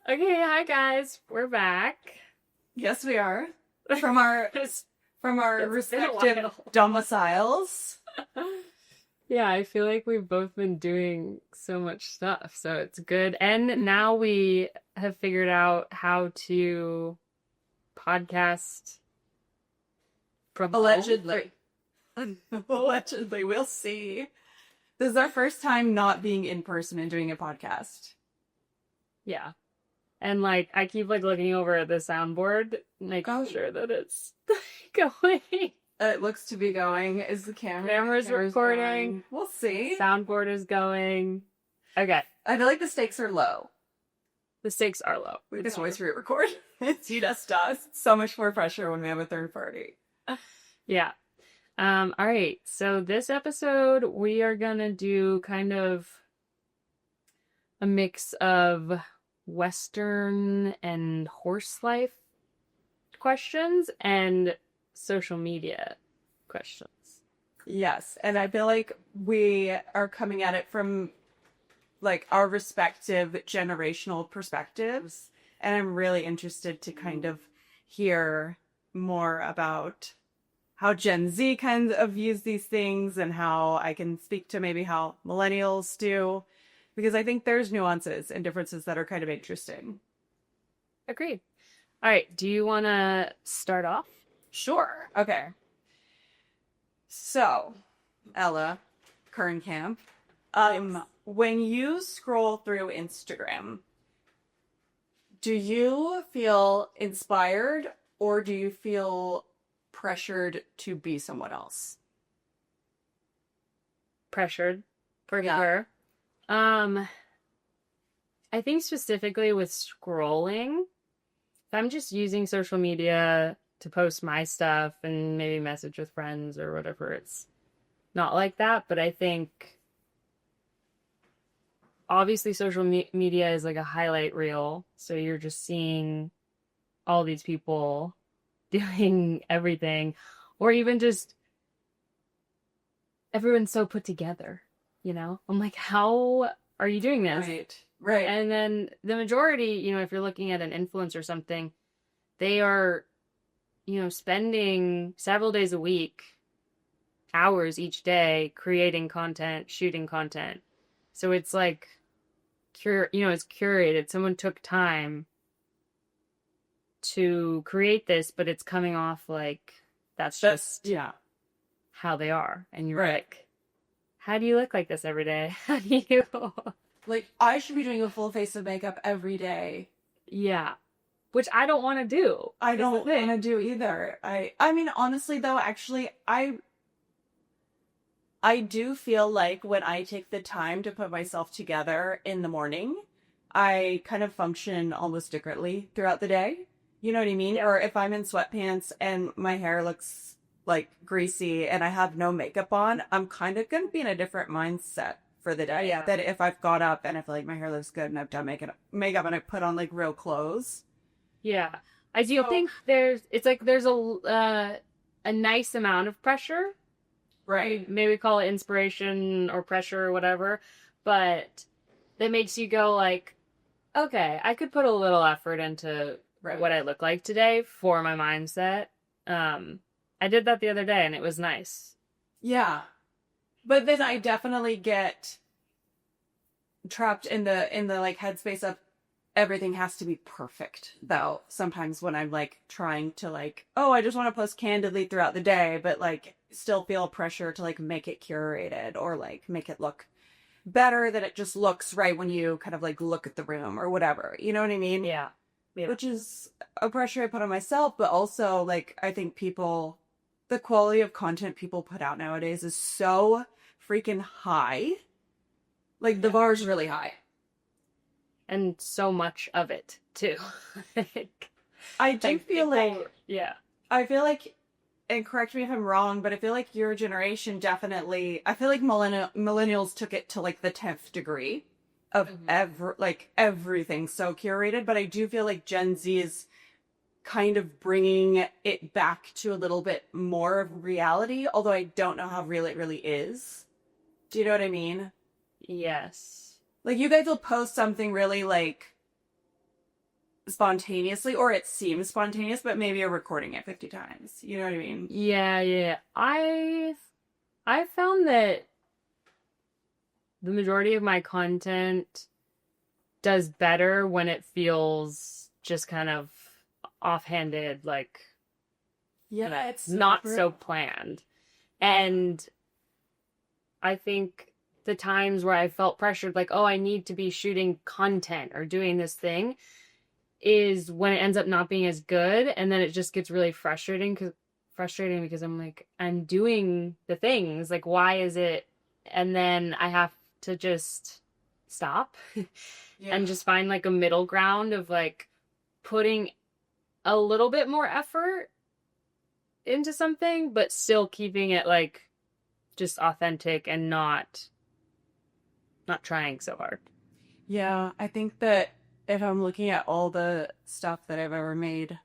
Okay, hi guys. We're back. Yes, we are. From our It's been a respective while. domiciles. Yeah, I feel like we've both been doing so much stuff, so it's good. And now we have figured out how to podcast from home. Allegedly. Allegedly, we'll see. This is our first time not being in person and doing a podcast. Yeah. And like I keep like looking over at the soundboard, making sure that it's going. It looks to be going. Is the Camera's recording. Going? We'll see. Soundboard is going. Okay. I feel like the stakes are low. The stakes are low. We can always re-record. It's just us. It's so much more pressure when we have a third party. Yeah. All right. So this episode, we are gonna do kind of a mix of Western and horse life questions and social media questions. Yes, and I feel like we are coming at it from like our respective generational perspectives, and I'm really interested to kind of hear more about how Gen Z kind of views these things and how I can speak to maybe how millennials do, because I think there's nuances and differences that are kind of interesting. Agreed. All right. Do you want to start off? Sure. Okay. So, Ella, Kernkamp, when you scroll through Instagram, do you feel inspired or do you feel pressured to be someone else? Pressured, for sure. I think specifically with scrolling, if I'm just using social media to post my stuff and maybe message with friends or whatever, it's not like that. But I think obviously social media is like a highlight reel. So you're just seeing all these people doing everything, or even just everyone's so put together, I'm like, how are you doing this? Right. And then the majority, if you're looking at an influencer or something, they are, spending several days a week, hours each day, creating content, shooting content. So it's like, it's curated. Someone took time to create this, but it's coming off like that's just how they are. And you're like, how do you look like this every day? How do you... Like, I should be doing a full face of makeup every day. Yeah. Which I don't want to do. I don't want to do either. I mean, honestly, though, actually, I do feel like when I take the time to put myself together in the morning, I kind of function almost differently throughout the day. You know what I mean? Yeah. Or if I'm in sweatpants and my hair looks like greasy and I have no makeup on, I'm kind of going to be in a different mindset for the day. Yeah. That if I've got up and I feel like my hair looks good and I've done makeup and I put on like real clothes. Yeah. I do think there's a nice amount of pressure. Right. Maybe call it inspiration or pressure or whatever, but that makes you go like, okay, I could put a little effort into what I look like today for my mindset. I did that the other day and it was nice. Yeah. But then I definitely get trapped in the like headspace of everything has to be perfect, though. Sometimes when I'm like trying to like, oh, I just want to post candidly throughout the day, but like still feel pressure to like make it curated or like make it look better, that it just looks right when you kind of like look at the room or whatever. You know what I mean? Yeah. Which is a pressure I put on myself, but also like I think the quality of content people put out nowadays is so freaking high. Like the bar is really high. And so much of it too. I do feel like, I feel like, and correct me if I'm wrong, but I feel like your generation definitely, I feel like millennials took it to like the 10th degree of everything so curated, but I do feel like Gen Z is kind of bringing it back to a little bit more of reality, although I don't know how real it really is. Do you know what I mean? Yes. Like, you guys will post something really, like, spontaneously, or it seems spontaneous, but maybe you're recording it 50 times. You know what I mean? Yeah, yeah. I found that the majority of my content does better when it feels just kind of offhanded, like Yeah, it's not so planned. And I think the times where I felt pressured, like, oh, I need to be shooting content or doing this thing, is when it ends up not being as good, and then it just gets really frustrating because I'm like, I'm doing the things, like, why is it? And then I have to just stop and just find like a middle ground of like putting a little bit more effort into something, but still keeping it like just authentic and not trying so hard. Yeah, I think that if I'm looking at all the stuff that I've ever made,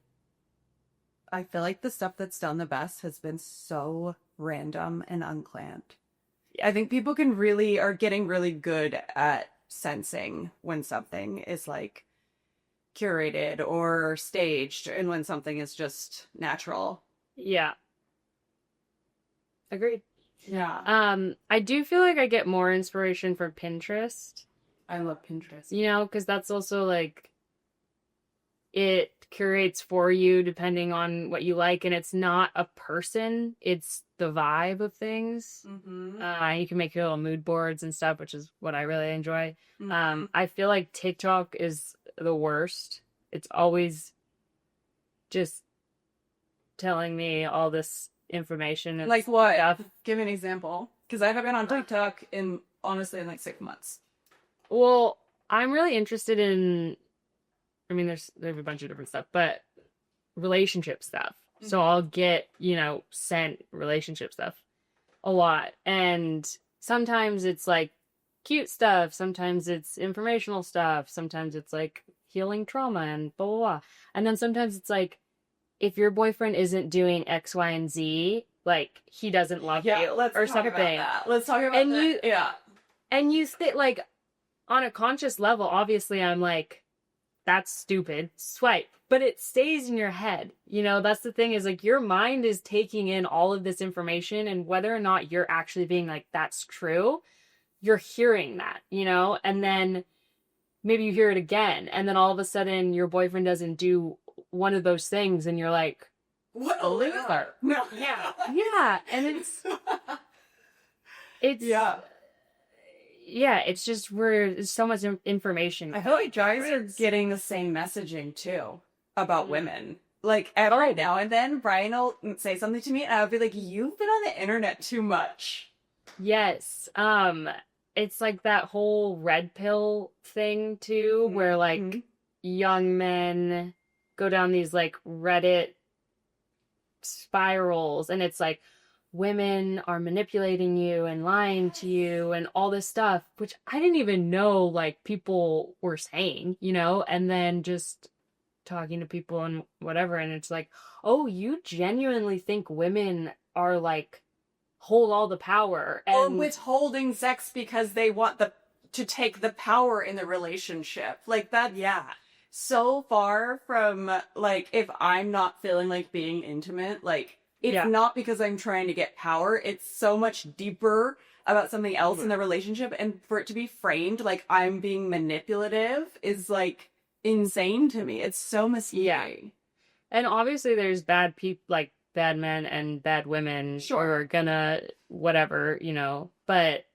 I feel like the stuff that's done the best has been so random and unplanned. I think people are getting really good at sensing when something is like curated or staged and when something is just natural. Yeah. Agreed. Yeah. I do feel like I get more inspiration from Pinterest. I love Pinterest. You know, because that's also like it curates for you depending on what you like, and it's not a person, it's the vibe of things. You can make your little mood boards and stuff, which is what I really enjoy. I feel like TikTok is the worst. It's always just telling me all this information. Like what? Stuff. Give me an example. Because I haven't been on TikTok in like 6 months. Well, I'm really interested in, I mean, there's a bunch of different stuff, but relationship stuff. So I'll get, sent relationship stuff a lot. And sometimes it's like cute stuff. Sometimes it's informational stuff. Sometimes it's like healing trauma and blah, blah, blah. And then sometimes it's like, if your boyfriend isn't doing X, Y, and Z, like he doesn't love you or something. Let's talk about that. And you like on a conscious level, obviously I'm like, that's stupid, swipe. But it stays in your head. That's the thing, is like your mind is taking in all of this information, and whether or not you're actually being like, that's true, you're hearing that, and then maybe you hear it again, and then all of a sudden your boyfriend doesn't do one of those things, and you're like, what a loser. No. Yeah. And it's it's just where there's so much information. I feel like guys are getting the same messaging too about women. Like every now and then Brian will say something to me and I'll be like, you've been on the internet too much. Yes. It's like that whole red pill thing too, where like young men go down these like Reddit spirals, and it's like women are manipulating you and lying to you and all this stuff, which I didn't even know like people were saying, and then just talking to people and whatever, and it's like, oh, you genuinely think women are like hold all the power and or withholding sex because they want to take the power in the relationship, like that. So far from like, if I'm not feeling like being intimate, like it's not because I'm trying to get power. It's so much deeper about something else in the relationship. And for it to be framed like I'm being manipulative is like insane to me. It's so misleading. Yeah. And obviously there's bad people, like bad men and bad women who are gonna whatever, but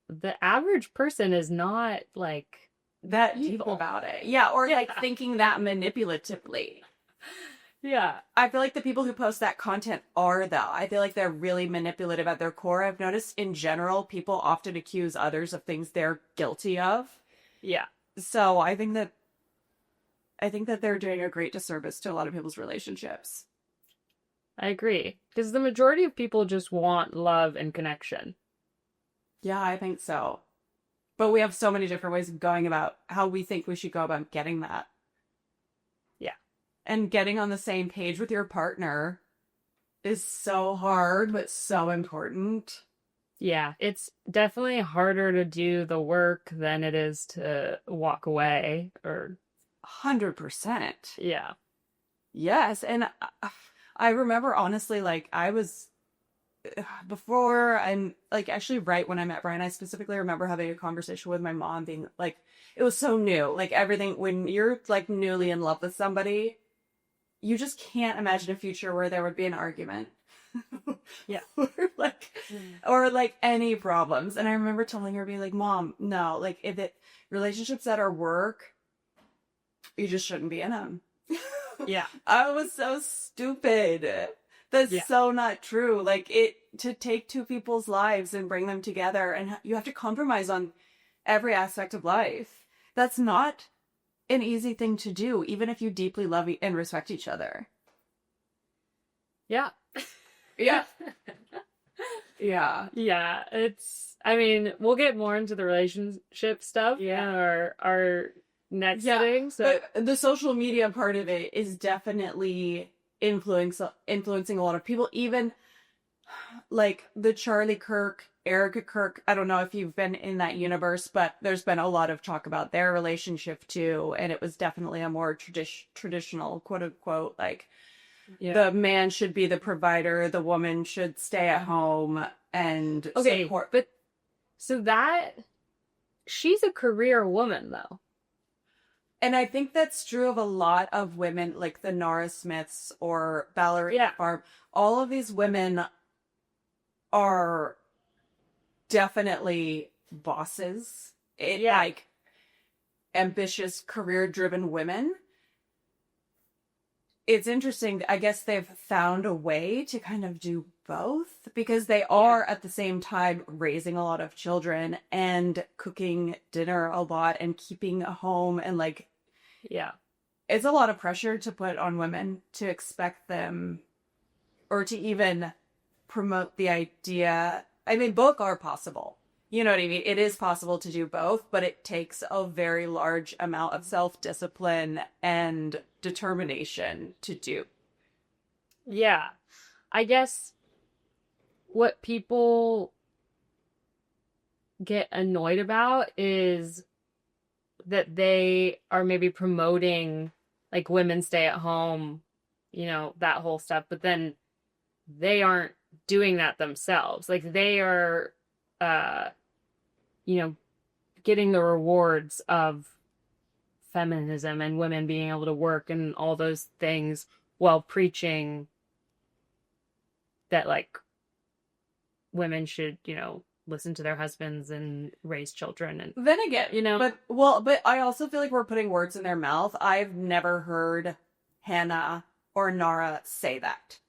the average person is not like that evil about it. Yeah, or like thinking that manipulatively. Yeah. I feel like the people who post that content are, though. I feel like they're really manipulative at their core. I've noticed in general, people often accuse others of things they're guilty of. Yeah. So I think that they're doing a great disservice to a lot of people's relationships. I agree. Because the majority of people just want love and connection. Yeah, I think so. But we have so many different ways of going about how we think we should go about getting that. Yeah. And getting on the same page with your partner is so hard, but so important. Yeah, it's definitely harder to do the work than it is to walk away or 100%. Yeah. Yes. And I remember honestly, like I was before I'm like actually right when I met Brian, I specifically remember having a conversation with my mom being like, it was so new. Like everything, when you're like newly in love with somebody, you just can't imagine a future where there would be an argument. Yeah. or like any problems. And I remember telling her, being like, Mom, no, like if it relationships that are work, you just shouldn't be in them. Yeah. I was so stupid. That's so not true. Like to take two people's lives and bring them together, and you have to compromise on every aspect of life. That's not an easy thing to do, even if you deeply love and respect each other. Yeah. Yeah. Yeah. Yeah. I mean, we'll get more into the relationship stuff in our next thing. So but the social media part of it is definitely influencing a lot of people, even like the Charlie Kirk, Erica Kirk. I don't know if you've been in that universe, but there's been a lot of talk about their relationship too, and it was definitely a more traditional, quote unquote, like the man should be the provider, the woman should stay at home and support. But so that she's a career woman though. And I think that's true of a lot of women, like the Nora Smiths or Ballerina Farm. All of these women are definitely bosses. Like ambitious, career-driven women. It's interesting. I guess they've found a way to kind of do both because they are at the same time raising a lot of children and cooking dinner a lot and keeping a home and like, it's a lot of pressure to put on women to expect them or to even promote the idea. I mean, both are possible. You know what I mean? It is possible to do both, but it takes a very large amount of self-discipline and determination to do. Yeah. I guess what people get annoyed about is that they are maybe promoting like women stay at home, you know, that whole stuff, but then they aren't doing that themselves. Like they are you know, getting the rewards of feminism and women being able to work and all those things while preaching that like women should, you know, listen to their husbands and raise children. And then again, you know, but I also feel like we're putting words in their mouth. I've never heard Hannah or Nara say that.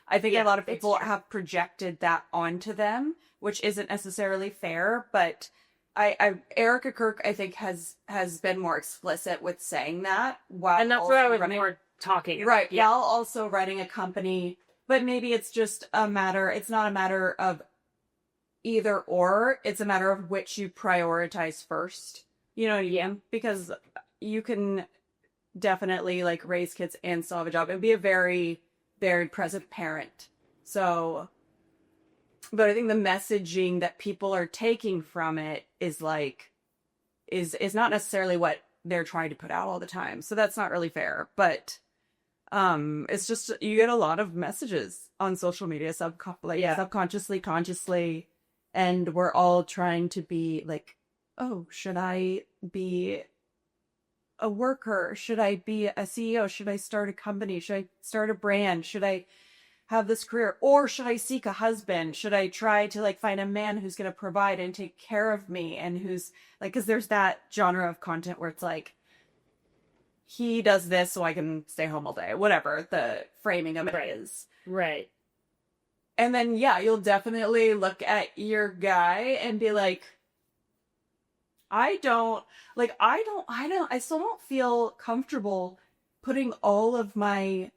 I think a lot of people have projected that onto them, which isn't necessarily fair, but Erica Kirk, I think, has been more explicit with saying that. And that's what I was more talking about. Right, while also running a company, but maybe it's just it's not a matter of either or, it's a matter of which you prioritize first. You know what I mean? Because you can definitely like raise kids and still have a job and be a very, very present parent. So, but I think the messaging that people are taking from it is like, is not necessarily what they're trying to put out all the time. So that's not really fair. But it's just, you get a lot of messages on social media, subconsciously, consciously, and we're all trying to be like, oh, should I be a worker? Should I be a CEO? Should I start a company? Should I start a brand? Should I have this career? Or should I seek a husband? Should I try to like find a man who's going to provide and take care of me and who's like, because there's that genre of content where it's like, he does this so I can stay home all day, whatever the framing of it is. Right. And then, you'll definitely look at your guy and be like, I still don't feel comfortable putting all of my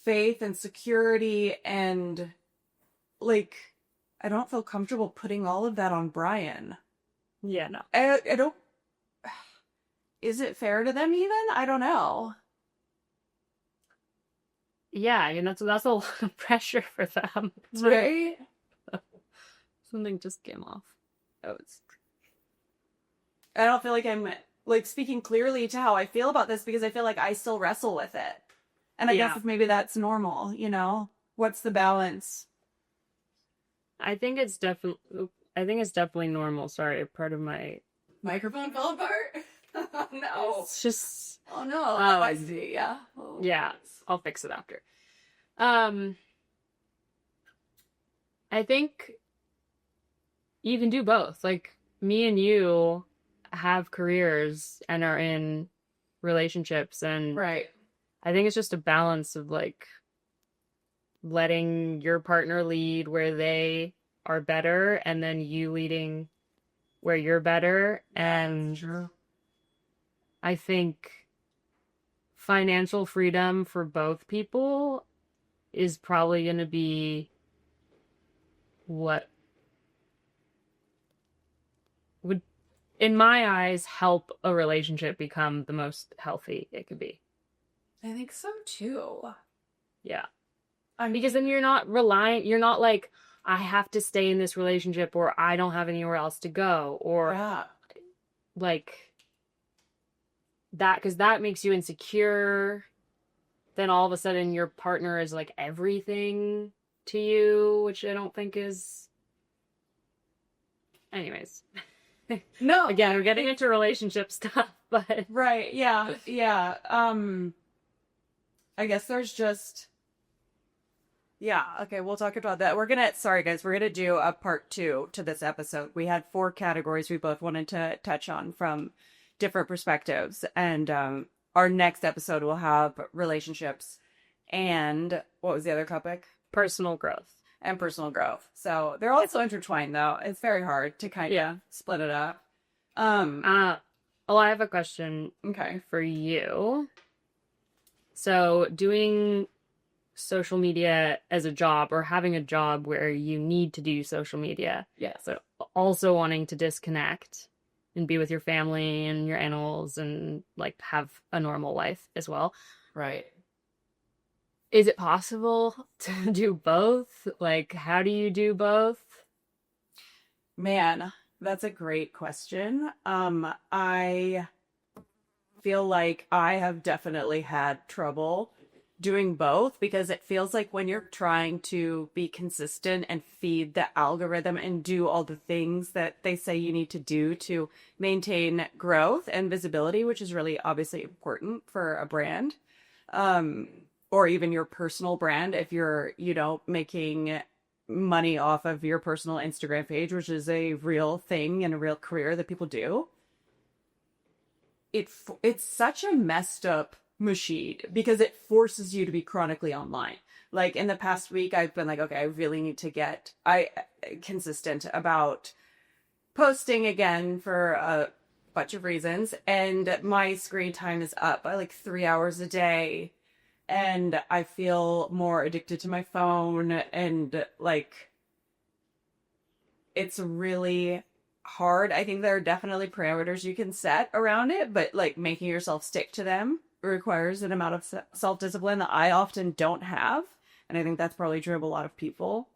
faith and security and like, I don't feel comfortable putting all of that on Brian. Yeah, no. I don't, is it fair to them even? I don't know. Yeah, I mean, that's a lot of pressure for them. Right? Something just came off. I don't feel like I'm like speaking clearly to how I feel about this because I feel like I still wrestle with it. And I guess if maybe that's normal, you know? What's the balance? I think it's definitely normal. Sorry, part of my Microphone fell apart. Oh no. It's just Oh no. Oh, I see. Yeah. Oh. Yeah, I'll fix it after. I think you can do both. Like me and you have careers and are in relationships, and Right. I think it's just a balance of like letting your partner lead where they are better and then you leading where you're better. And True. I think financial freedom for both people is probably going to be what would, in my eyes, help a relationship become the most healthy it could be. I think so too. Yeah. Because then you're not reliant, you're not like, I have to stay in this relationship or I don't have anywhere else to go or like that, because that makes you insecure. Then all of a sudden your partner is like everything to you, which I don't think is. Anyways. No. Again, we're getting into relationship stuff, but. Right. Yeah. Yeah. I guess there's just. Yeah, okay, we'll talk about that. Sorry guys, we're gonna do a part 2 to this episode. We had 4 categories we both wanted to touch on from different perspectives. And our next episode will have relationships and what was the other topic? Personal growth. And personal growth. So they're also intertwined though. It's very hard to kind of split it up. Well, I have a question for you. So doing social media as a job or having a job where you need to do social media. Yeah. So also wanting to disconnect and be with your family and your animals and like have a normal life as well. Right. Is it possible to do both? Like, how do you do both? Man, that's a great question. I feel like I have definitely had trouble doing both because it feels like when you're trying to be consistent and feed the algorithm and do all the things that they say you need to do to maintain growth and visibility, which is really obviously important for a brand, or even your personal brand if you're, you know, making money off of your personal Instagram page, which is a real thing and a real career that people do. It's such a messed up machine because it forces you to be chronically online. Like in the past week, I've been like, okay, I really need to get consistent about posting again for a bunch of reasons. And my screen time is up by like 3 hours a day. And I feel more addicted to my phone and like it's really hard. I think there are definitely parameters you can set around it, but like making yourself stick to them requires an amount of self-discipline that I often don't have. And I think that's probably true of a lot of people.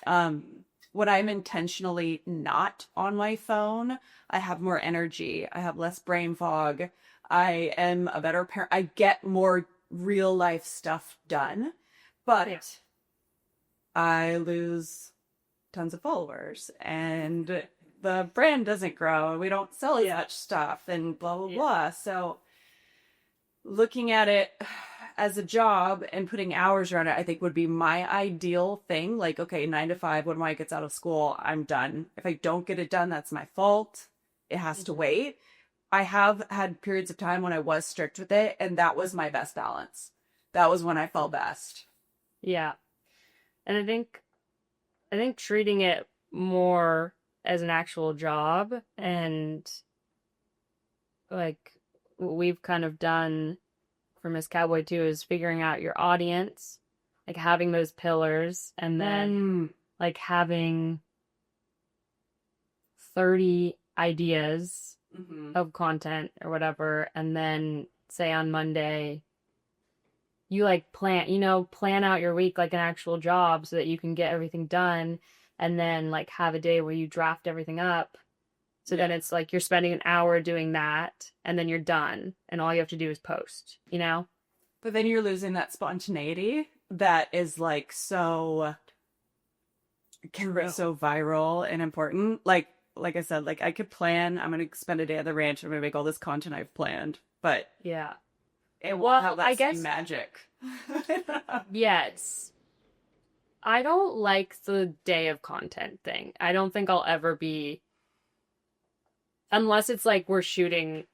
When I'm intentionally not on my phone, I have more energy. I have less brain fog. I am a better parent. I get more real life stuff done, but I lose tons of followers and the brand doesn't grow and we don't sell as much stuff and blah, blah, blah. So looking at it as a job and putting hours around it, I think would be my ideal thing. Like, okay, 9 to 5, when Mike gets out of school, I'm done. If I don't get it done, that's my fault. It has to wait. I have had periods of time when I was strict with it, and that was my best balance. That was when I felt best. Yeah. And I think treating it more as an actual job and like what we've kind of done for Miss Cowboy too is figuring out your audience, like having those pillars and then like having 30 ideas of content or whatever, and then say on Monday you like plan out your week like an actual job so that you can get everything done, and then like have a day where you draft everything up So then it's like you're spending an hour doing that and then you're done and all you have to do is post, you know? But then you're losing that spontaneity that is like so viral and important. Like I said, like I could plan, I'm gonna spend a day at the ranch, I'm gonna make all this content I've planned, but yeah, it won't have that same magic. Yes. I don't like the day of content thing. I don't think I'll ever be, unless it's like we're shooting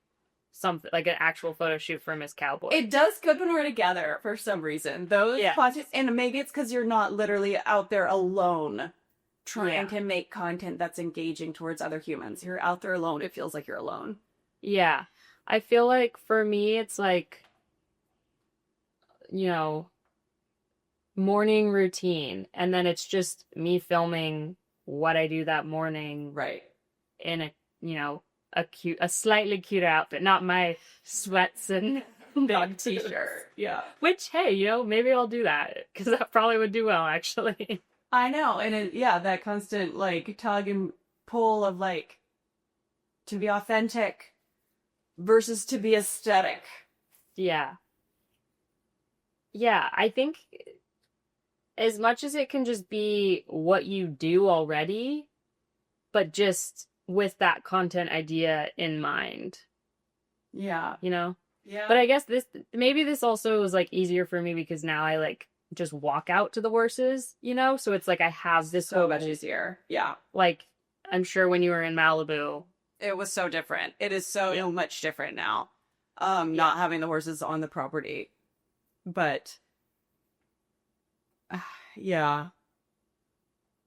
something like an actual photo shoot for Miss Cowboy. It does good when we're together for some reason. Those content, and maybe it's because you're not literally out there alone trying to make content that's engaging towards other humans. You're out there alone. It feels like you're alone. Yeah. I feel like for me, it's like, you know, morning routine. And then it's just me filming what I do that morning. Right. In a, you know, a slightly cute outfit, not my sweats and dog t-shirt. Yeah. Which, hey, you know, maybe I'll do that because that probably would do well, actually. I know. And that constant like tug and pull of like to be authentic versus to be aesthetic. Yeah. Yeah. I think as much as it can just be what you do already, but just with that content idea in mind. Yeah. You know? Yeah. But I guess maybe this also is like easier for me because now I like just walk out to the horses, you know? So it's like I have this so much easier. Yeah. Like I'm sure when you were in Malibu. It was so different. It is so much different now. Not having the horses on the property. But yeah.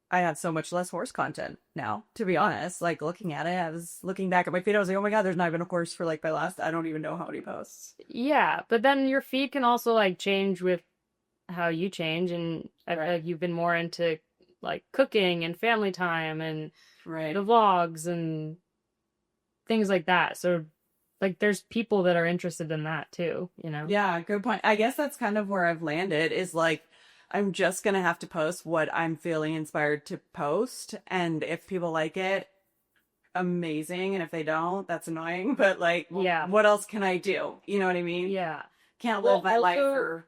I have so much less horse content now, to be honest. Like, looking at it, I was looking back at my feed, I was like, oh my god, there's not even a horse for, like, my last, I don't even know how many posts. Yeah, but then your feed can also, like, change with how you change, and I feel like you've been more into, like, cooking and family time and the vlogs and things like that. So, like, there's people that are interested in that, too, you know? Yeah, good point. I guess that's kind of where I've landed, is, like, I'm just going to have to post what I'm feeling inspired to post. And if people like it, amazing. And if they don't, that's annoying. But like, what else can I do? You know what I mean? Yeah. Can't live my life for...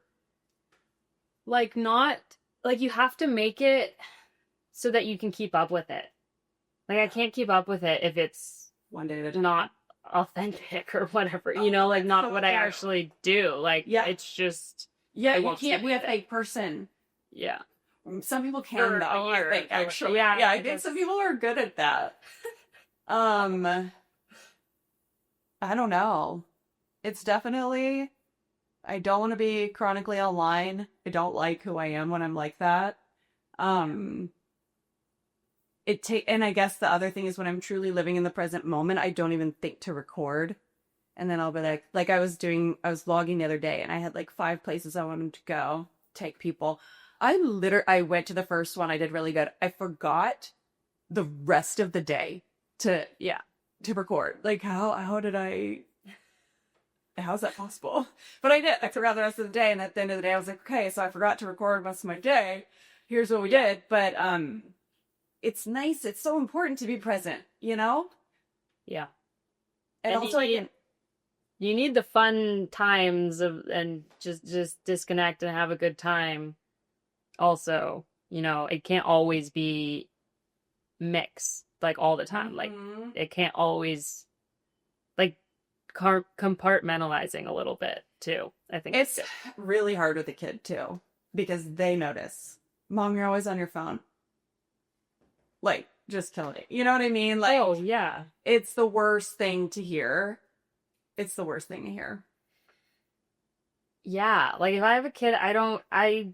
Like, not... Like, you have to make it so that you can keep up with it. Like, I can't keep up with it if it's one day at a time. Not authentic or whatever. You know, like, not what I actually do. Like, it's just... Yeah, you can't be a fake person. Yeah. Some people can, though, I think, actually. Yeah, I think some people are good at that. I don't know. It's definitely... I don't want to be chronically online. I don't like who I am when I'm like that. And I guess the other thing is when I'm truly living in the present moment, I don't even think to record. And then I'll be like I was vlogging the other day and I had like 5 places I wanted to go, take people. I went to the first one. I did really good. I forgot the rest of the day to record. Like how's that possible? But I did. I forgot the rest of the day. And at the end of the day, I was like, okay, so I forgot to record most of my day. Here's what we did. But, it's nice. It's so important to be present, you know? Yeah. And also, you need the fun times and just disconnect and have a good time. Also, you know, it can't always be mix like all the time. Like it can't always like compartmentalizing a little bit too. I think it's really hard with a kid too because they notice. Mom, you're always on your phone. Like just killing it. You know what I mean? Like, oh yeah, it's the worst thing to hear. It's the worst thing to hear. Yeah, like if I have a kid, I don't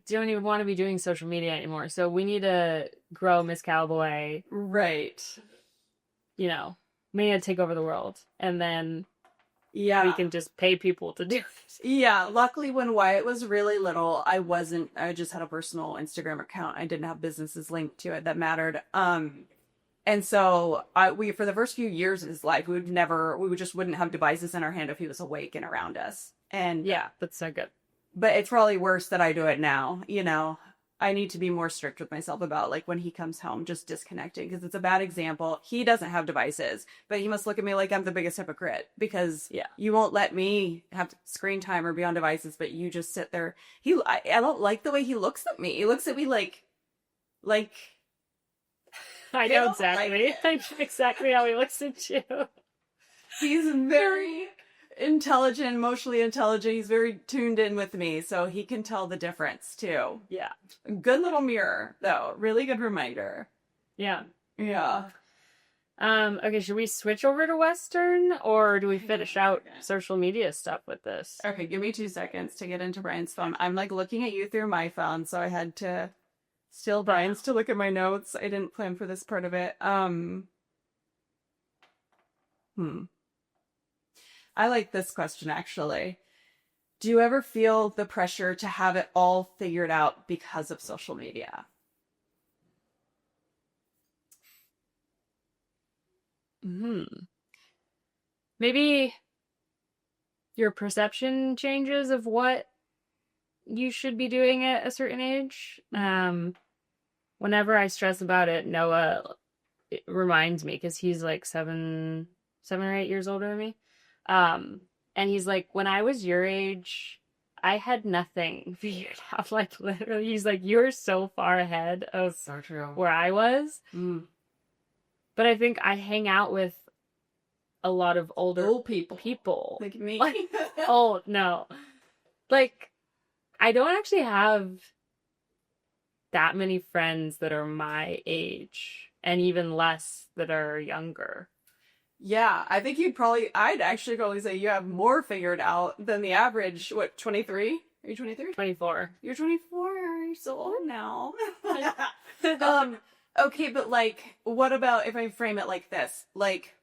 even want to be doing social media anymore. So we need to grow Miss Cowboy. Right. You know, we need to take over the world. And then we can just pay people to do it. Yeah, luckily when Wyatt was really little, I just had a personal Instagram account. I didn't have businesses linked to it that mattered. And so for the first few years of his life, we just wouldn't have devices in our hand if he was awake and around us. And yeah, that's so good. But it's probably worse that I do it now, you know. I need to be more strict with myself about like when he comes home, just disconnecting because it's a bad example. He doesn't have devices, but he must look at me like I'm the biggest hypocrite because you won't let me have screen time or be on devices, but you just sit there. I don't like the way he looks at me. He looks at me like I know exactly. I know exactly how he looks at you. He's very intelligent, emotionally intelligent. He's very tuned in with me, so he can tell the difference too. Yeah. Good little mirror, though. Really good reminder. Yeah. Yeah. Okay, should we switch over to Western, or do we finish out social media stuff with this? Okay, give me 2 seconds to get into Brian's phone. I'm like looking at you through my phone, so I had to steal Brian's to look at my notes. I didn't plan for this part of it. I like this question, actually. Do you ever feel the pressure to have it all figured out because of social media? Maybe your perception changes of what you should be doing at a certain age. Whenever I stress about it, Noah reminds me, because he's like 7 or 8 years older than me. And he's like, when I was your age, I had nothing figured out. Like, literally, he's like, you're so far ahead of where I was. But I think I hang out with a lot of older people. Like me. Oh, no. Like, I don't actually have that many friends that are my age, and even less that are younger. Yeah, I think I'd actually probably say you have more figured out than the average. What, 23? Are you 23? 24. You're 24. You're so old now. Okay, but like, what about if I frame it like this? Like,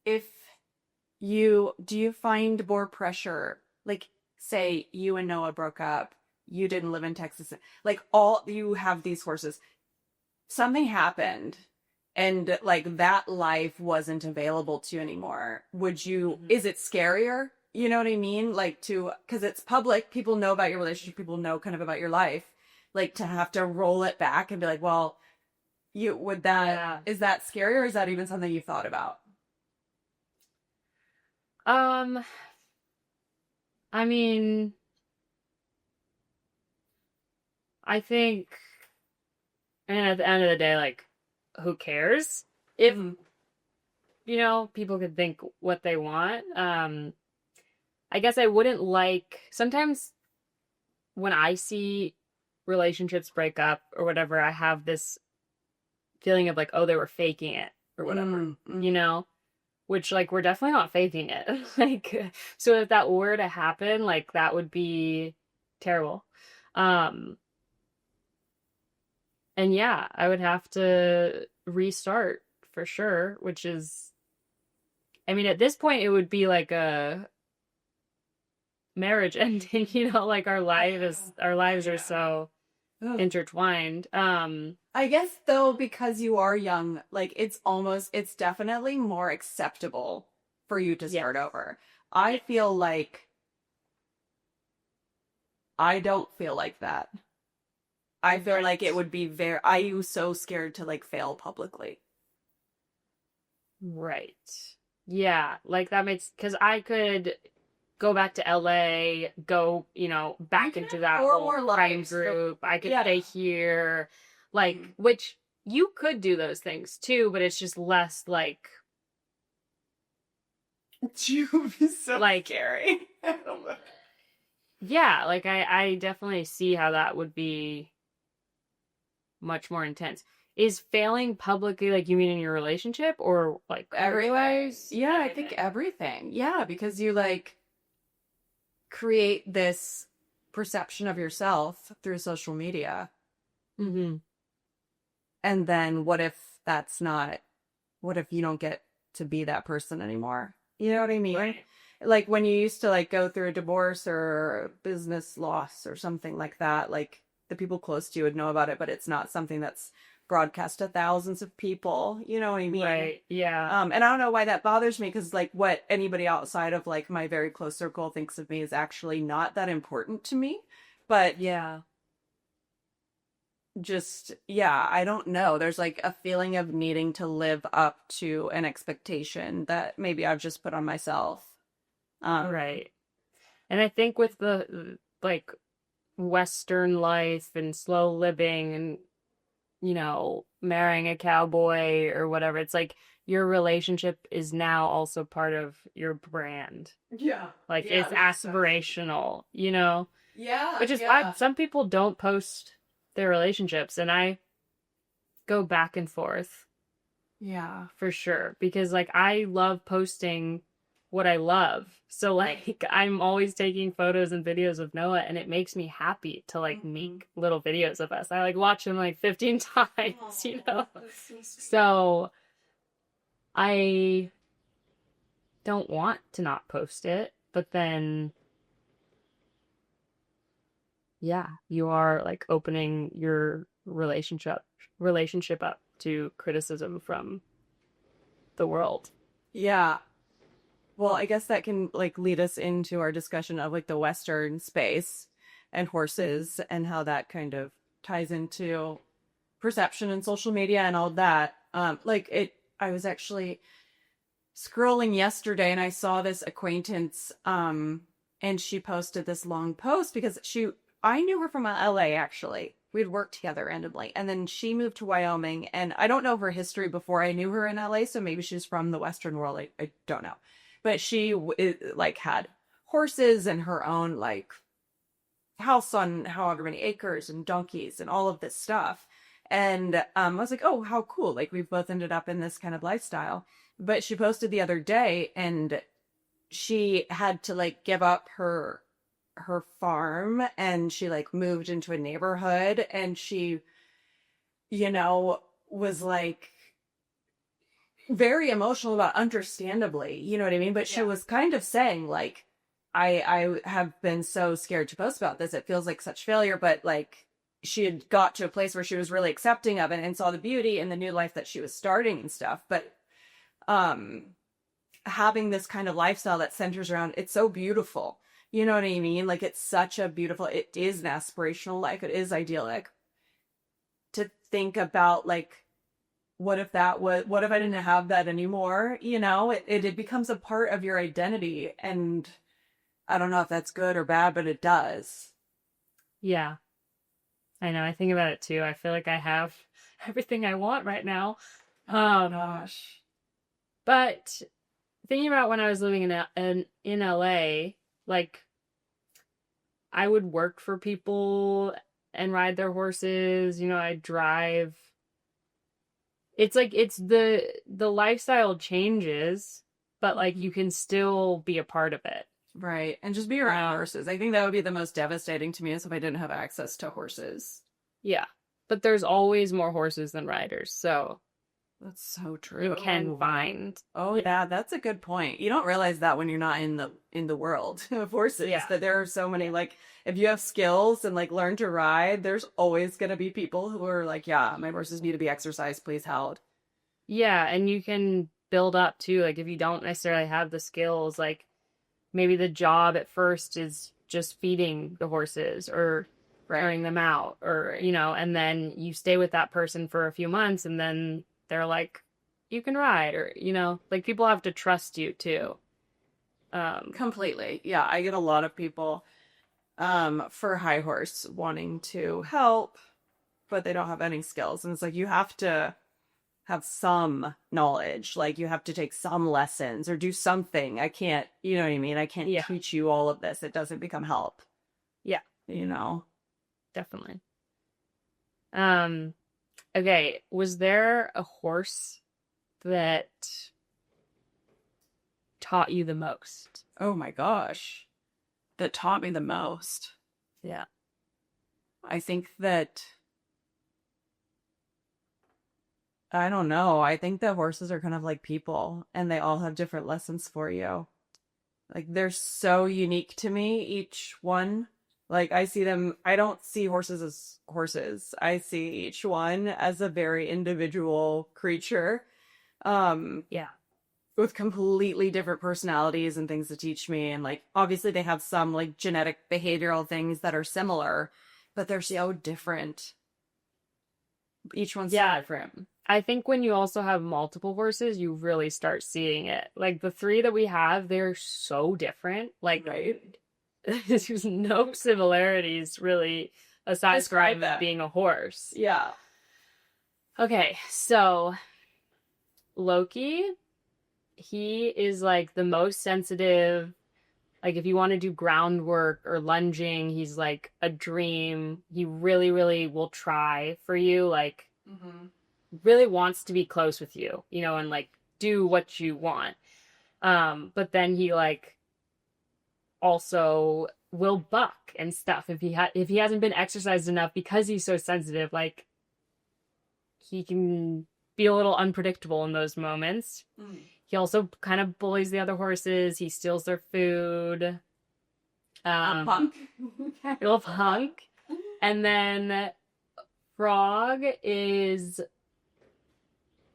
do you find more pressure? Like, say you and Noah broke up, you didn't live in Texas, like you have these horses. Something happened and like that life wasn't available to you anymore. Is it scarier? You know what I mean? Like because it's public, people know about your relationship, people know kind of about your life. Like to have to roll it back and be like, well, is that scary, or is that even something you've thought about? I mean, I think, and at the end of the day, like, who cares if, people could think what they want. I guess I wouldn't sometimes when I see relationships break up or whatever, I have this feeling of like, oh, they were faking it or whatever, which like, we're definitely not faking it. Like, so if that were to happen, like that would be terrible. And yeah, I would have to restart for sure, which is, I mean, at this point it would be like a marriage ending, like our lives are so intertwined. I guess though, because you are young, like it's definitely more acceptable for you to start over. I feel like I don't feel like that. I feel like it would be I was so scared to like fail publicly. Right. Yeah, like that because I could go back to LA, go, back into that whole crime group. I could stay here, like, which you could do those things too, but it's just less like. You would be so like, scary. Yeah, like I definitely see how that would be much more intense. Is failing publicly, like, you mean in your relationship or like everywhere? Yeah, I think everything. Yeah, because you like create this perception of yourself through social media. Mm-hmm. And then what if you don't get to be that person anymore? You know what I mean? Right. Like when you used to like go through a divorce or business loss or something like that, like the people close to you would know about it, but it's not something that's broadcast to thousands of people. You know what I mean? Right. Yeah. And I don't know why that bothers me, because like what anybody outside of like my very close circle thinks of me is actually not that important to me. But yeah, just, yeah, I don't know. There's like a feeling of needing to live up to an expectation that maybe I've just put on myself. Right. And I think with the like Western life and slow living and, marrying a cowboy or whatever, it's like your relationship is now also part of your brand. Yeah. Like Yeah, it's aspirational, yeah, which is why yeah. some people don't post their relationships, and I go back and forth Yeah. for sure because like I love posting what I love. So like I'm always taking photos and videos of Noah, and it makes me happy to like make little videos of us. I like watch them like 15 times, That's so sweet. So I don't want to not post it, but then yeah, you are like opening your relationship up to criticism from the world. Yeah. Well, I guess that can like lead us into our discussion of like the Western space and horses and how that kind of ties into perception and social media and all that. I was actually scrolling yesterday and I saw this acquaintance, and she posted this long post because I knew her from LA actually. We'd worked together randomly. And then she moved to Wyoming, and I don't know her history before I knew her in LA, so maybe she's from the Western world. I don't know. But she like had horses and her own like house on however many acres and donkeys and all of this stuff. And I was like, oh, how cool. Like we've both ended up in this kind of lifestyle. But she posted the other day and she had to like give up her farm and she like moved into a neighborhood and she, was like very emotional about understandably, you know what I mean? But she was kind of saying like, I have been so scared to post about this. It feels like such failure, but like she had got to a place where she was really accepting of it and saw the beauty in the new life that she was starting and stuff. But having this kind of lifestyle that centers around it's so beautiful. You know what I mean? Like it's such a beautiful, it is an aspirational life. It is idyllic to think about like, what if I didn't have that anymore? It becomes a part of your identity. And I don't know if that's good or bad, but it does. Yeah, I know. I think about it too. I feel like I have everything I want right now. Gosh. But thinking about when I was living in LA, like I would work for people and ride their horses. I drive. It's like it's the lifestyle changes, but like you can still be a part of it. Right. And just be around horses. I think that would be the most devastating to me is if I didn't have access to horses. Yeah. But there's always more horses than riders, so that's so true. You can find. Oh yeah, that's a good point. You don't realize that when you're not in the world of horses, that there are so many, like if you have skills and like learn to ride, there's always gonna be people who are like, yeah, my horses need to be exercised, please held. Yeah, and you can build up too. Like if you don't necessarily have the skills, like maybe the job at first is just feeding the horses or carrying them out or, and then you stay with that person for a few months and then they're like, you can ride or, like people have to trust you too. Completely. Yeah. I get a lot of people, for high horse wanting to help, but they don't have any skills. And it's like, you have to have some knowledge. Like you have to take some lessons or do something. I can't, you know what I mean? I can't teach you all of this. It doesn't become help. Yeah. Definitely. Okay. Was there a horse that taught you the most? Oh my gosh. That taught me the most. Yeah. I think that I don't know. I think that horses are kind of like people and they all have different lessons for you. Like they're so unique to me, each one. Like I see them, I don't see horses as horses. I see each one as a very individual creature. Yeah. With completely different personalities and things to teach me. And like, obviously they have some like genetic behavioral things that are similar, but they're so different. each one's Yeah. different. I think when you also have multiple horses, you really start seeing it. Like the three that we have, they're so different. Like, Right? there's no similarities really, aside Describe from that. being a horse. Yeah. Okay, so Loki, he is like the most sensitive. Like if you want to do groundwork or lunging, he's like a dream. He really, really will try for you. Like really wants to be close with you, you know, and like do what you want. But then he like also will buck and stuff if he hasn't been exercised enough because he's so sensitive. Like he can be a little unpredictable in those moments. He also kind of bullies the other horses. He steals their food. A punk. A little punk. And then Frog is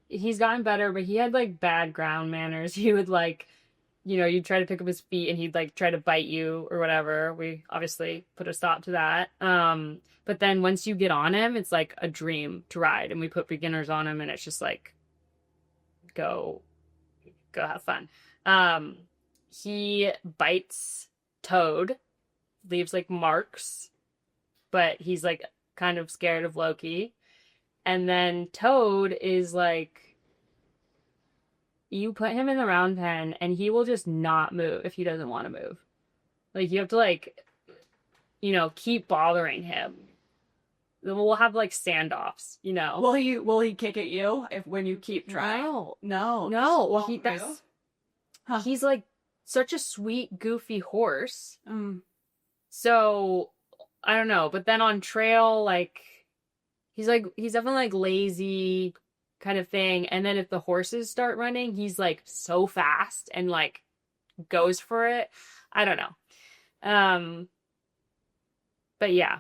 he's gotten better, but he had like bad ground manners. He would like, you know, you'd try to pick up his feet and he'd like try to bite you or whatever. We obviously put a stop to that. But then once you get on him, it's like a dream to ride, and we put beginners on him and it's just like go have fun. He bites Toad, leaves like marks, but he's like kind of scared of Loki. And then Toad is like, you put him in the round pen and he will just not move if he doesn't want to move. Like you have to like, you know, keep bothering him. Then we'll have like standoffs, you know. Will he kick at you when you keep trying? No. Well, he's like such a sweet, goofy horse. So I don't know, but then on trail, like he's definitely like lazy kind of thing. And then if the horses start running, he's like so fast and like goes for it. I don't know. But yeah,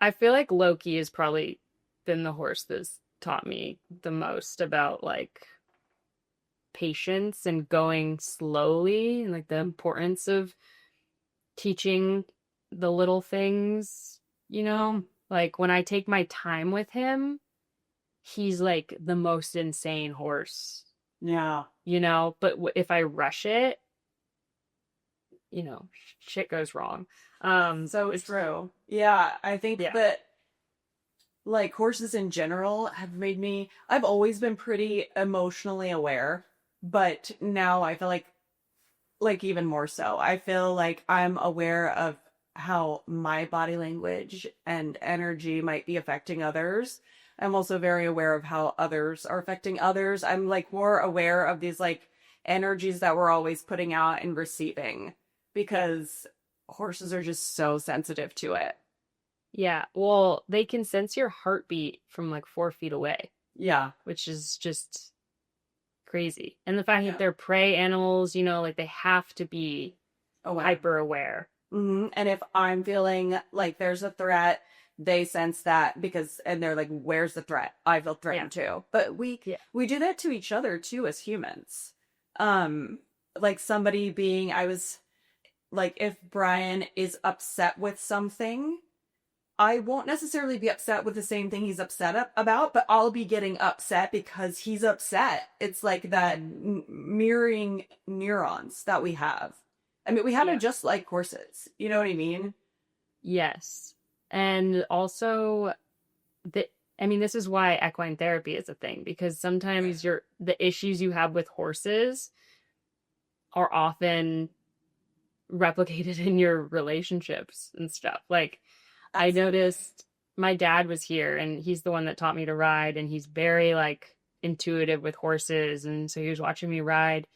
I feel like Loki has probably been the horse that's taught me the most about like patience and going slowly and like the importance of teaching the little things, you know? Like when I take my time with him, he's like the most insane horse. Yeah. You know, but if I rush it, you know, shit goes wrong. So it's true. Yeah, I think that like horses in general have made me, I've always been pretty emotionally aware, but now I feel like even more so. I feel like I'm aware of how my body language and energy might be affecting others. I'm also very aware of how others are affecting others. I'm like more aware of these like energies that we're always putting out and receiving because horses are just so sensitive to it. Yeah, well, they can sense your heartbeat from like 4 feet away. Yeah. Which is just crazy. And the fact that they're prey animals, you know, like they have to be hyper aware. And if I'm feeling like there's a threat, they sense that and they're like, where's the threat? I feel threatened too. But we do that to each other too as humans. Like somebody being, I was like, if Brian is upset with something, I won't necessarily be upset with the same thing he's upset about, but I'll be getting upset because he's upset. It's like that mirroring neurons that we have. I mean, we have it just like horses. You know what I mean? Yes. And also, this is why equine therapy is a thing, because sometimes the issues you have with horses are often replicated in your relationships and stuff. Like, I noticed my dad was here and he's the one that taught me to ride, and he's very like intuitive with horses. And so he was watching me ride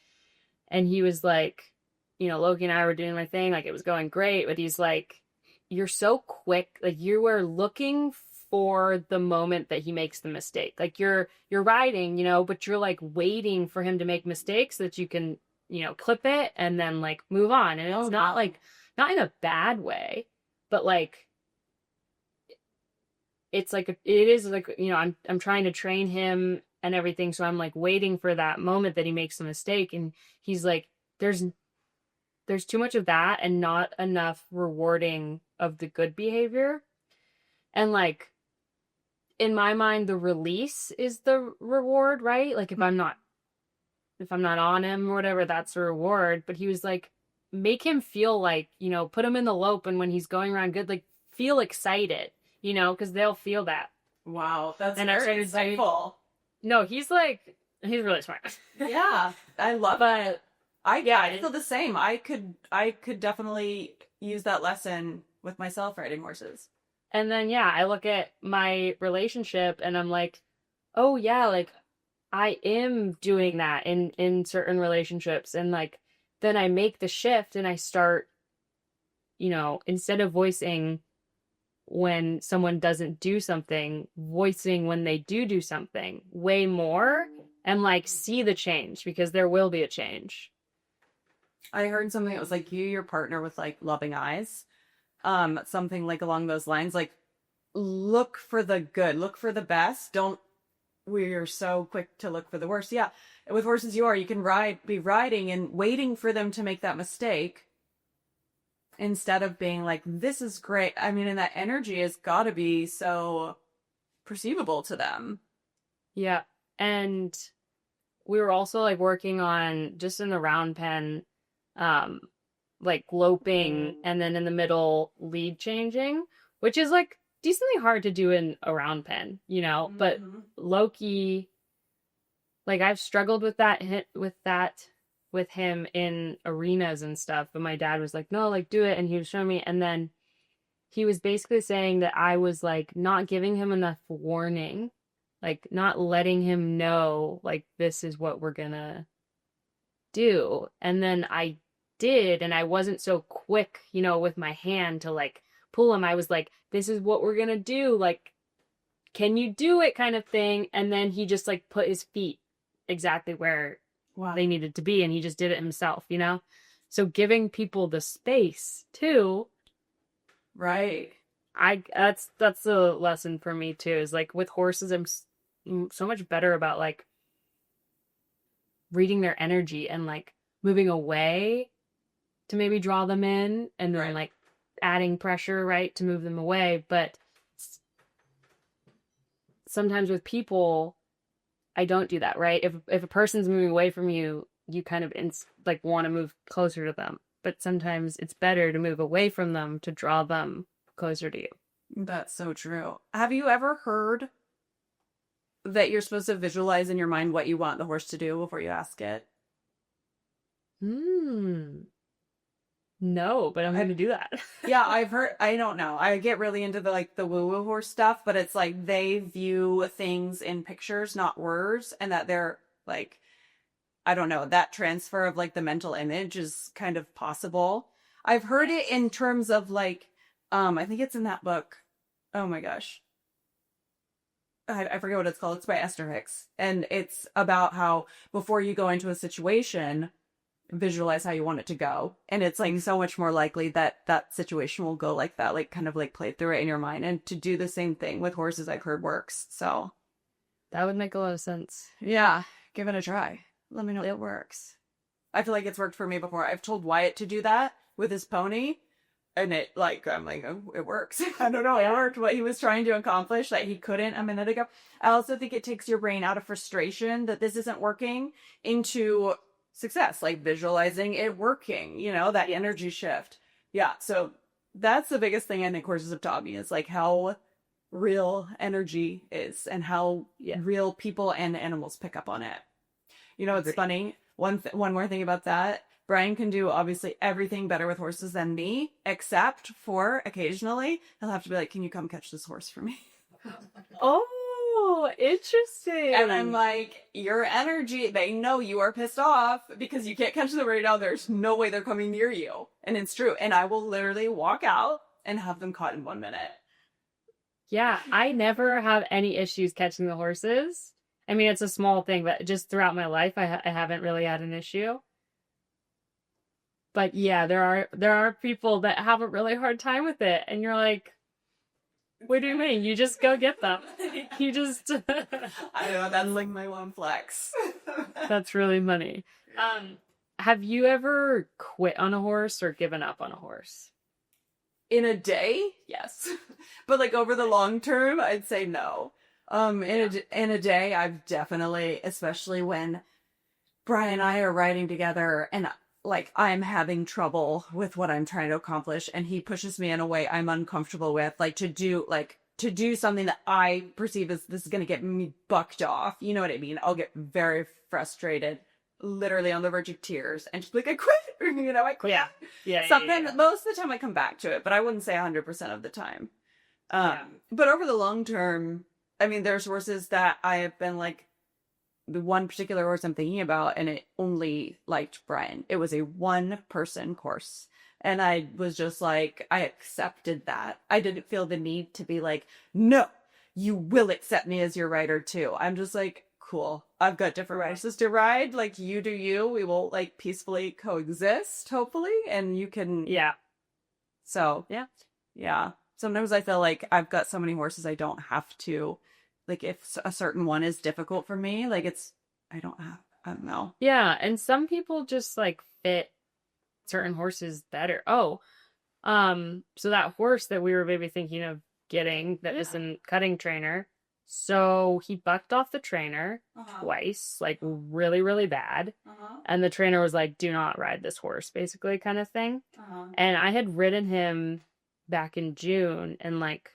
and he was like, you know, Loki and I were doing my thing, like it was going great, but he's like, you're so quick, like you are looking for the moment that he makes the mistake. Like you're riding, you know, but you're like waiting for him to make mistakes so that you can, you know, clip it and then like move on. And it's not like, not in a bad way, but like it's like, it is like, you know, I'm trying to train him and everything. So I'm like waiting for that moment that he makes a mistake. And he's like, there's too much of that and not enough rewarding of the good behavior. And like, in my mind, the release is the reward, right? Like if I'm not on him or whatever, that's the reward. But he was like, make him feel like, put him in the lope, and when he's going around good, like feel excited, because they'll feel that. Wow, that's very insightful. No, he's really smart. Yeah, I love it. I feel the same. I could definitely use that lesson with myself riding horses. And then I look at my relationship and I'm like, oh yeah, like I am doing that in certain relationships, and like then I make the shift and I start, instead of voicing when someone doesn't do something, voicing when they do something way more, and like see the change, because there will be a change. I heard something that was like your partner with like loving eyes. Something like along those lines, like look for the good, look for the best. We're so quick to look for the worst. Yeah. With horses you can be riding and waiting for them to make that mistake instead of being like, this is great. I mean, and that energy has got to be so perceivable to them. Yeah. And we were also like working on just in the round pen, like loping and then in the middle lead changing, which is like decently hard to do in a round pen, but Loki, like I've struggled with with him in arenas and stuff, but my dad was like, no, like do it. And he was showing me. And then he was basically saying that I was like not giving him enough warning, like not letting him know, like, this is what we're gonna do. And then I did, and I wasn't so quick, with my hand to like pull him. I was like, this is what we're gonna do, like, can you do it, kind of thing. And then he just like put his feet exactly where they needed to be, and he just did it himself, so giving people the space too, right? That's a lesson for me too, is like with horses I'm so much better about like reading their energy and like moving away to maybe draw them in, and then like adding pressure, right, to move them away. But sometimes with people, I don't do that, right? If a person's moving away from you, you kind of like want to move closer to them. But sometimes it's better to move away from them to draw them closer to you. That's so true. Have you ever heard that you're supposed to visualize in your mind what you want the horse to do before you ask it? No, but I'm going to do that. Yeah, I've heard. I don't know. I get really into the woo-woo horse stuff, but it's like they view things in pictures, not words, and that they're like, I don't know, that transfer of like the mental image is kind of possible. I've heard it in terms of like, I think it's in that book. Oh my gosh. I forget what it's called. It's by Esther Hicks. And it's about how before you go into a situation, visualize how you want it to go. And it's like so much more likely that that situation will go like that, like kind of like play through it in your mind. And to do the same thing with horses, I've heard works. So that would make a lot of sense. Yeah. Give it a try. Let me know if it works. I feel like it's worked for me before. I've told Wyatt to do that with his pony. And I'm like, oh, it works. I don't know. It worked what he was trying to accomplish that he couldn't a minute ago. I also think it takes your brain out of frustration that this isn't working into success, like visualizing it working, that energy shift. Yeah. So that's the biggest thing I think horses have taught me, is like how real energy is and how real people and animals pick up on it. It's funny. One more thing about that. Brian can do obviously everything better with horses than me, except for occasionally he'll have to be like, can you come catch this horse for me? Oh, interesting. And I'm like, your energy, they know you are pissed off because you can't catch them right now. There's no way they're coming near you. And it's true. And I will literally walk out and have them caught in 1 minute. Yeah, I never have any issues catching the horses. I mean, it's a small thing, but just throughout my life, I haven't really had an issue. But yeah, there are people that have a really hard time with it, and you're like, what do you mean? You just go get them. You just I know, that's like my one flex. That's really funny. Have you ever quit on a horse or given up on a horse? In a day? Yes. But like over the long term, I'd say no. In a day, I've definitely, especially when Brian and I are riding together and like I'm having trouble with what I'm trying to accomplish and he pushes me in a way I'm uncomfortable with, to do something that I perceive as this is going to get me bucked off. You know what I mean? I'll get very frustrated, literally on the verge of tears and just be like, I quit. I quit. Yeah. Yeah. Sometimes, Yeah. most of the time I come back to it, but I wouldn't say 100% of the time. But over the long term, I mean, there's horses that I have been like, the one particular horse I'm thinking about, and it only liked Brian. It was a one-person course. And I was just like, I accepted that. I didn't feel the need to be like, no, you will accept me as your rider too. I'm just like, cool. I've got different horses to ride. Like, you do you. We will like peacefully coexist, hopefully. And you can. Yeah. So. Yeah. Yeah. Sometimes I feel like I've got so many horses I don't have to. Like, if a certain one is difficult for me, like, I don't know. Yeah, and some people just, like, fit certain horses better. Oh, so that horse that we were maybe thinking of getting that isn't cutting trainer, so he bucked off the trainer twice, like, really, really bad. And the trainer was like, do not ride this horse, basically, kind of thing. And I had ridden him back in June and, like,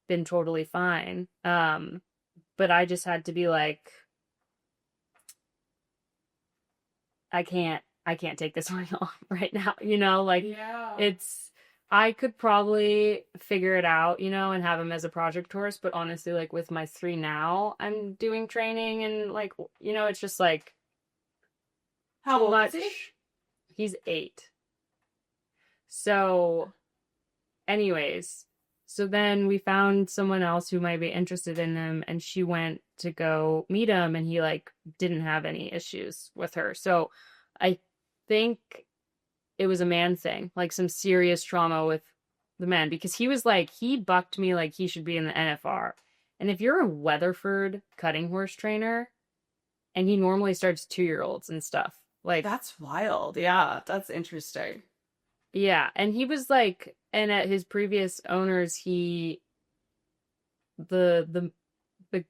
been totally fine. But I just had to be like, I can't take this one off right now, I could probably figure it out, and have him as a project horse, but honestly, like with my 3 now, I'm doing training and like, it's just like, how old is he? He's 8. So anyways, so then we found someone else who might be interested in him, and she went to go meet him, and he like didn't have any issues with her. So I think it was a man thing, like some serious trauma with the men, because he was like, he bucked me like he should be in the NFR. And if you're a Weatherford cutting horse trainer, and he normally starts 2-year-olds and stuff, like that's wild. Yeah, that's interesting. Yeah, and he was like, and at his previous owners, the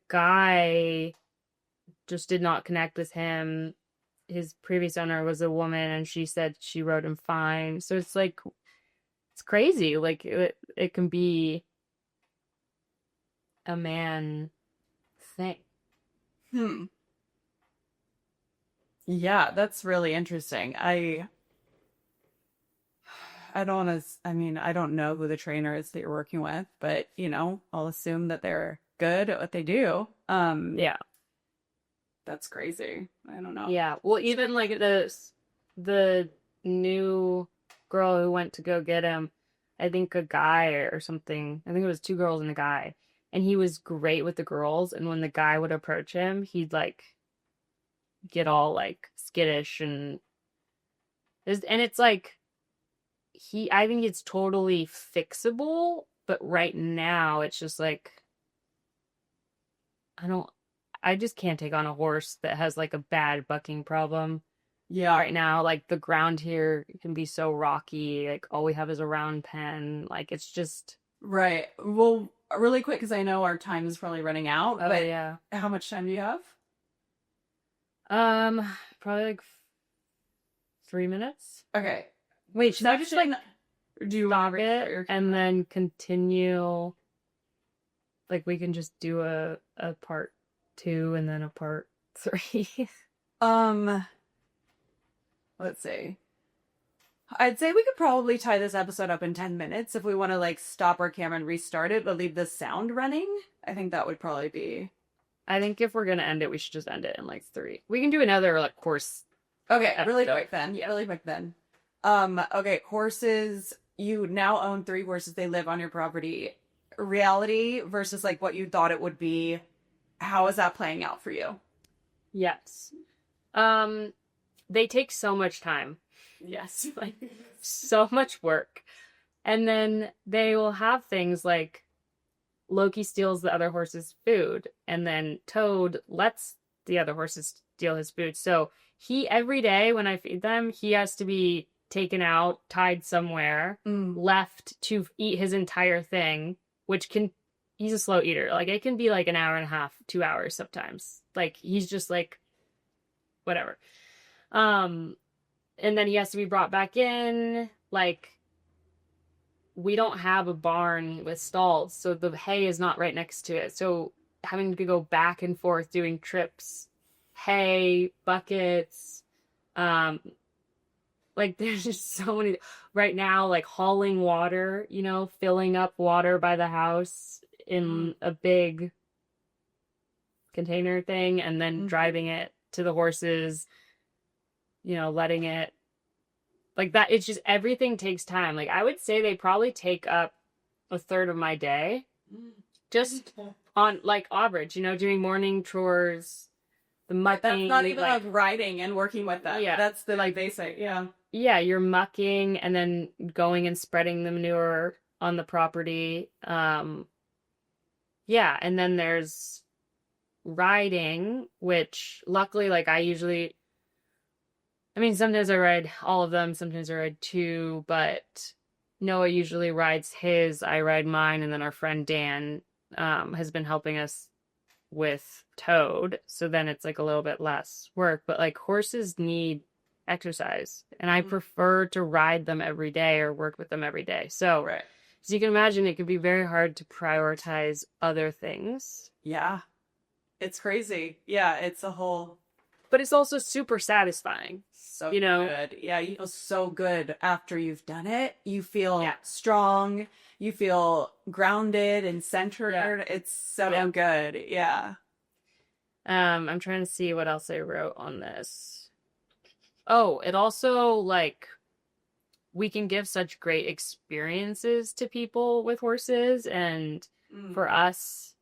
guy just did not connect with him. His previous owner was a woman, and she said she rode him fine. So it's like, it's crazy. Like it can be a man thing. Yeah, that's really interesting. I don't want to, I mean, I don't know who the trainer is that you're working with, but, I'll assume that they're good at what they do. Yeah. That's crazy. I don't know. Yeah. Well, even like the new girl who went to go get him, I think a guy or something, I think it was 2 girls and a guy, and he was great with the girls. And when the guy would approach him, he'd like get all like skittish and it's like, I think it's totally fixable, but right now it's just like, I just can't take on a horse that has like a bad bucking problem. Yeah. Right now, like the ground here can be so rocky. Like all we have is a round pen. Like it's just. Right. Well, really quick, because I know our time is probably running out. Oh, but yeah. How much time do you have? Probably like 3 minutes. Okay. Wait, should I just like do you stop it and then continue? Like we can just do a part 2 and then a part 3. Let's see. I'd say we could probably tie this episode up in 10 minutes if we want to like stop our camera and restart it, but leave the sound running. I think that would probably be. I think if we're gonna end it, we should just end it in like 3. We can do another like course. Okay, really quick then. Yeah, really quick then. Okay, horses. You now own 3 horses. They live on your property. Reality versus like what you thought it would be. How is that playing out for you? Yes. They take so much time. Yes. Like so much work. And then they will have things like Loki steals the other horse's food, and then Toad lets the other horses steal his food. So every day when I feed them, he has to be taken out, tied somewhere, left to eat his entire thing, which can he's a slow eater. Like, it can be like an hour and a half, 2 hours sometimes. Like, he's just like, whatever. And then he has to be brought back in. Like, we don't have a barn with stalls, so the hay is not right next to it. So having to go back and forth doing trips, hay, buckets, like there's just so many right now, like hauling water, you know, filling up water by the house in a big container thing and then driving it to the horses, you know, letting it like that. It's just everything takes time. Like I would say they probably take up a third of my day just on like average, you know, doing morning chores, the mucking. That's not even like riding and working with them. Yeah. That's the like basic. Yeah. Yeah. You're mucking and then going and spreading the manure on the property. Yeah. And then there's riding, which luckily, like I mean, sometimes I ride all of them, sometimes I ride two, but Noah usually rides his, I ride mine, and then our friend Dan has been helping us with Toad, so then it's like a little bit less work, but like horses need exercise, and I prefer to ride them every day or work with them every day. So, as you can imagine, it can be very hard to prioritize other things. Yeah. It's crazy. Yeah, it's a whole... But it's also super satisfying. So you know? Good. Yeah, you feel so good after you've done it. You feel strong. You feel grounded and centered. Yeah. It's so good. Yeah. I'm trying to see what else I wrote on this. Oh, it also, like, we can give such great experiences to people with horses, and for us,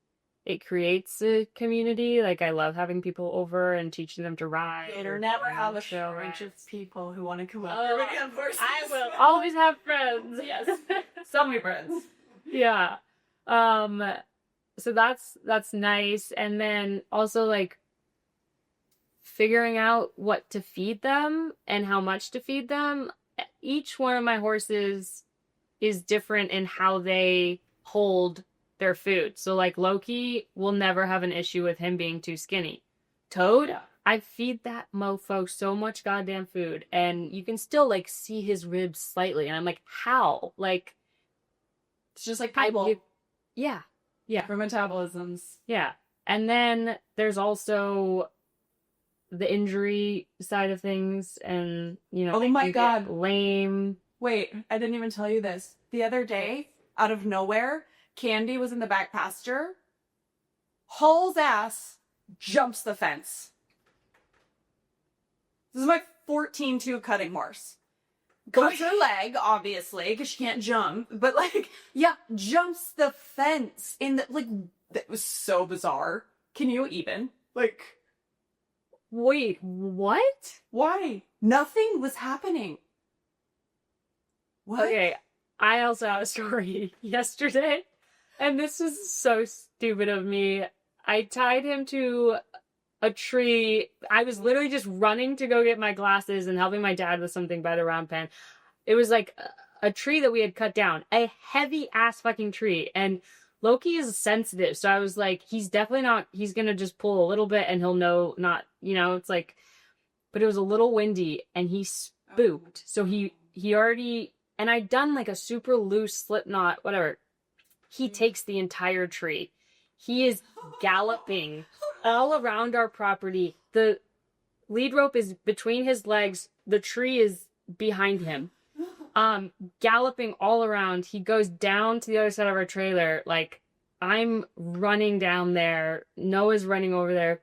it creates a community. Like, I love having people over and teaching them to ride. You'll never have a shortage of people who want to come over. I will always have friends. Yes. So many friends. Yeah. So that's nice. And then also, like, figuring out what to feed them and how much to feed them. Each one of my horses is different in how they hold their food. So like Loki will never have an issue with him being too skinny. Toad, I feed that mofo so much goddamn food and you can still like see his ribs slightly. And I'm like, how? Like, it's just like people. Yeah. For metabolisms. Yeah. And then there's also the injury side of things and, you know. Oh my God. Lame. Wait, I didn't even tell you this. The other day, out of nowhere, Candy was in the back pasture, hauls ass, jumps the fence. This is my 14-2 cutting horse. Cuts her leg, obviously, because she can't jump. But, like, yeah, jumps the fence. In the, like, that was so bizarre. Can you even? Like... Wait, what? Why? Nothing was happening. What? Okay, I also have a story yesterday. And this was so stupid of me. I tied him to a tree. I was literally just running to go get my glasses and helping my dad with something by the round pen. It was like a tree that we had cut down. A heavy ass fucking tree. And Loki is sensitive. So I was like, he's definitely not, he's going to just pull a little bit and he'll know not, you know, it's like, but it was a little windy and he spooked. So he already, and I'd done like a super loose slip knot, whatever. He takes the entire tree. He is galloping all around our property. The lead rope is between his legs. The tree is behind him. Galloping all around. He goes down to the other side of our trailer. Like, I'm running down there. Noah's running over there.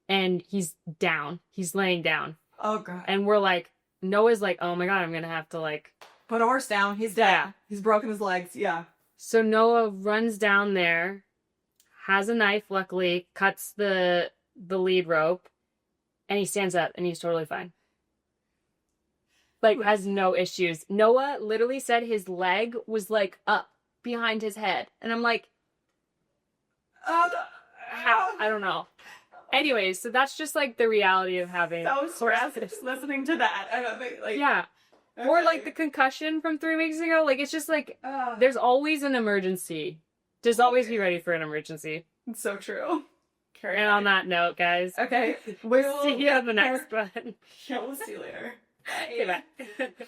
And he's down. He's laying down. Oh, God. And we're like, Noah's like, oh my God, I'm going to have to like... Put a horse down. He's dead. Yeah. He's broken his legs. Yeah. So Noah runs down there, has a knife, luckily, cuts the lead rope, and he stands up, and he's totally fine. Like, has no issues. Noah literally said his leg was, like, up behind his head. And I'm like, how? I don't know. Anyways, so that's just, like, the reality of having... That was horrendous listening to that. I don't think, like... Yeah. Or, like, the concussion from 3 weeks ago. Like, it's just, like, there's always an emergency Just always be ready for an emergency. It's so true. And on that note, guys. Okay. We'll see you on the next one. Yeah, we'll see you later. Bye. Okay, bye.